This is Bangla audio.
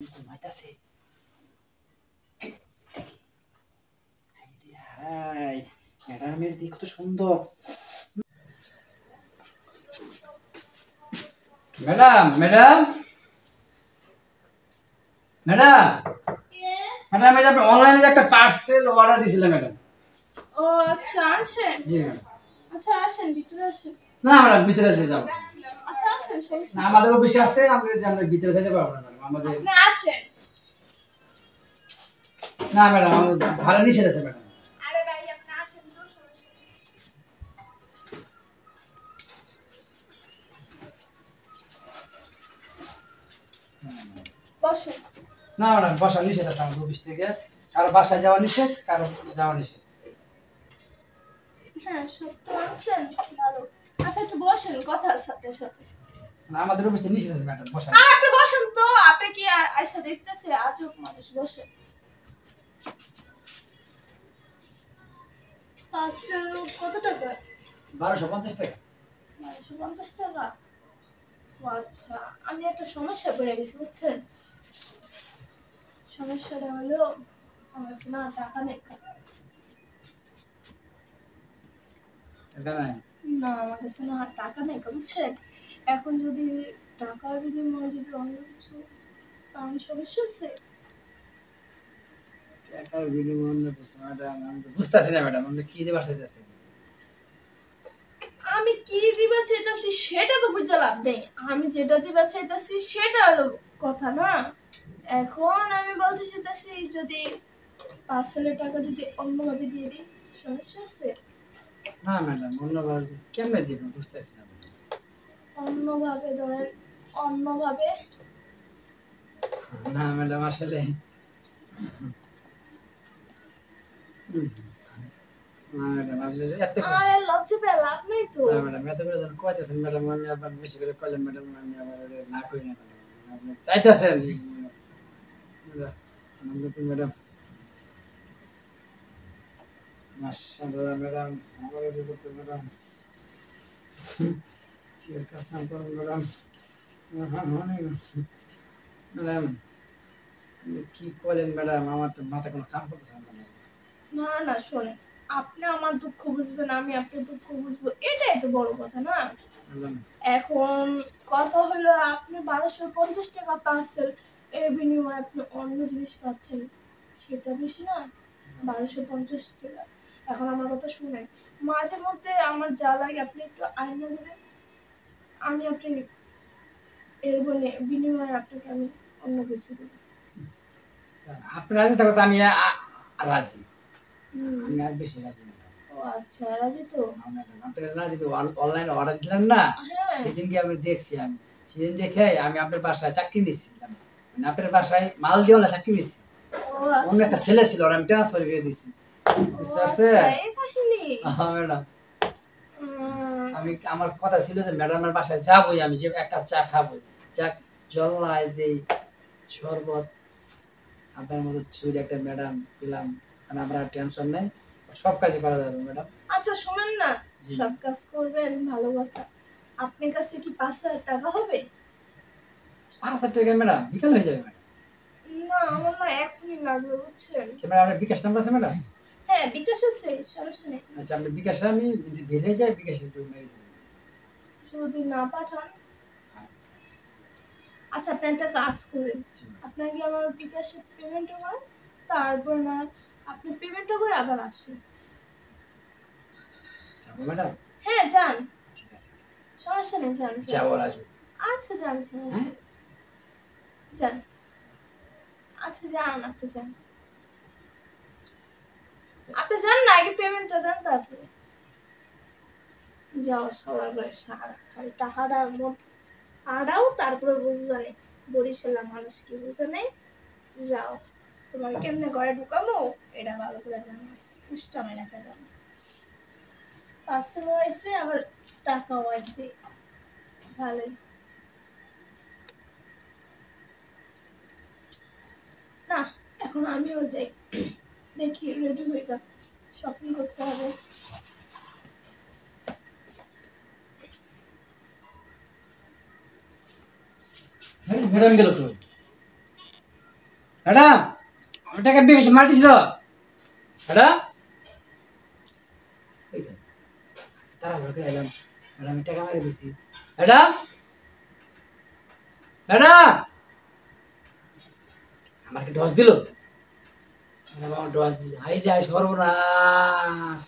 ঘুমাইতেছে। হাই, ম্যাডামের দিক কত সুন্দর। ম্যাডাম ম্যাডাম ম্যাডাম ম্যাডাম, এই যে আপনি অনলাইনে যে একটা পার্সেল অর্ডার দিয়েছিলেন ম্যাডাম। ও আচ্ছা, আনছেন? জি ম্যাডাম। আচ্ছা আসেন, ভিতরে আসেন। না ম্যাডাম, ভিতরে এসে যাও। আচ্ছা আসেন, সমস্যা না, নেই। আমাদের অফিসে আছে, আমরা ভিতরে যেতে পারবো না ম্যাডাম। আমাদের আপনি আসেন। না ম্যাডাম, আমাদের ভাড়া নিষেধ আছে ম্যাডাম। আরে ভাই আপনি আসেন তো, সমস্যা নেই। বসেন। না ম্যাডাম, বসা নিষেধ আছে আমাদের অফিস থেকে। কারো বাসায় যাওয়া নিষেধ, কারো যাওয়া নিষেধ। হ্যাঁ, সব তো আনছেন, ভালো। আচ্ছা একটু বসেন, কথা আছে আপনার সাথে। না, আমাদের অফিস থেকে নিষেধ আছে ম্যাডাম, বসা। আর আপনি বসেন তো, আপনি কি আয়সা দেখতেছে আজব মানুষ, বসেন। পার্সেল কত টাকা? 1250 টাকা। 950 টাকা। ও আচ্ছা, আমি একটা সমস্যা পড়ে গেছি বুঝছেন। সমস্যাটা হলো আমার কাছে না টাকা নেই। টাকা নাই? না, আমার কাছে না টাকা নেই, বুঝছেন। এখন যদি টাকার বিনিময়ে যদি অন্য কিছু পান, সমস্যা আছে। টাকার বিনিময়ে অন্য কিছু ম্যাডাম, আমি তো বুঝতেছি না ম্যাডাম, আপনি কি দিবার চাইতেছেন? আমি কি দিবা চাইতাছি সেটা তো বুঝে লাভ নেই। আমি যেটা দিবা চাইতাছি সেটা হলো কথা না। এখন আমি বলতে চাইতাছি যদি পার্সেলের টাকা যদি অন্যভাবে দিয়ে দিই, সমস্যা আছে? না ম্যাডাম, অন্যভাবে কেমনে দিব বুঝতেছি না। অন্যভাবে ধরেন, অন্যভাবে। না ম্যাডাম, আসলে না ম্যাডাম, আপনি যে এত করে আরে লজ্জা পেয়ে লাভ নেই তো। না ম্যাডাম, এত করে যখন কইতেছেন ম্যাডাম, আমি আবার বেশি করে কইলেন ম্যাডাম, আমি আবার না কই না ম্যাডাম। আপনি চাইতেছেন আমরা তো ম্যাডাম, মাশাআল্লাহ ম্যাডাম, আমার বিপদ তো ম্যাডাম, কি আর কাজ করব ম্যাডাম। ম্যাডাম, কি করেন ম্যাডাম, আমার তো মাথা কোনো কাম করতেছে না ম্যাডাম। না না, শোনেন, আপনি আমার দুঃখ বুঝবেন, আমি আপনার দুঃখ বুঝবো, এটাই তো বড় কথা না। ম্যাডাম, এখন কথা হলো আপনি 1250 টাকা পার্সেল, এর বিনিময়ে আপনি অন্য জিনিস পাচ্ছেন, সেটা বেশি না? 1250 টাকা। এখন আমার কথা শুনেন, মাঝে মধ্যে আমার যা লাগে আপনি একটু আয়না দেবেন, আমি আপনি এর বিনিময়ে আপনাকে আমি অন্য কিছু দেবো। আপনি রাজি থাকো তো আমি রাজি। হুম। আমি আর বেশি রাজি ম্যাডাম। ও আচ্ছা, রাজি তো? ম্যাডাম, আপনার রাজি তো? অনলাইনে অর্ডার দিলাম না, হ্যাঁ। সেদিনকে আমি দেখছি, আমি সেদিন দেখে আমি আপনার বাসায় চাকরি নিচ্ছিলাম, মানে আপনার বাসায় মাল দিয়ে না চাকরি নিচ্ছি। ও অন্য আচ্ছা। একটা ছেলে ছিল, ওর আমি ট্রান্সফার করে দিচ্ছি, ও বুঝতে পারছেন? আচ্ছা, এই কাহিনী। হ্যাঁ ম্যাডাম, উম, আমি আমার কথা ছিল যে ম্যাডামের বাসায় যাবোই, আমি যে এক কাপ চা খাবোই, চা জল লাই দেই, শরবত, আপনার মতো ছুরি একটা ম্যাডাম পেলাম, মানে আমার আর টেনশন নেই, সব কাজই করা যাবে ম্যাডাম। আচ্ছা শোনেন না, জি। সব কাজ করবেন ভালো কথা। আপনার কাছে কি 5,000 টাকা হবে? 5,000 টাকা ম্যাডাম, বিকাল হয়ে যাবে ম্যাডাম। না, আমার না এখনই লাগবে বুঝছেন। আচ্ছা ম্যাডাম, আপনার বিকাশ নাম্বার আছে ম্যাডাম? হ্যাঁ, বিকাশ আছে, সমস্যা নেই। আচ্ছা, আপনি বিকাশে আমি বের হয়ে যাই, বিকাশে একটু মেরে দেবেন। যদি না পাঠান, আচ্ছা আপনি একটা কাজ করেন, জি। আপনাকে আমার বিকাশে পেমেন্টটা করেন, তারপর না আপনি পেমেন্টটা করে আবার আসেন। যাবো ম্যাডাম? হ্যাঁ যান, ঠিক আছে, সমস্যা নেই, যান যান। যাবো আর আসবো। আচ্ছা যান, সমস্যা নেই, যান। আচ্ছা যান, আপনি যান। আপনি যান না, আগে পেমেন্টটা দেন তারপরে যাও। সবার করে সারা খালি টাহারা মন আড়াও, তারপরে বুঝবানে বরিশালের মানুষ কি বুঝে নেই। যাও, তোমার কেমনে ঘরে ঢুকামো এটা ভালো করে জানা আছে, উষ্টা মেলা জানো। পার্সেলও আইছে, আবার টাকাও আইছে, ভালোই না। এখন আমিও যাই, দেখি রেডি হয়ে শপিং করতে হবে। ম্যাডাম গেল তো? ম্যাডাম আমি টাকা বিকাশে মার দিছি তো ম্যাডাম তারা করে এলাম ম্যাডাম আমি টাকা মারি দিছি ম্যাডাম ম্যাডাম আমাকে ডস দিল ম্যাডাম আমার ডস হাই যায় সর্বনাশ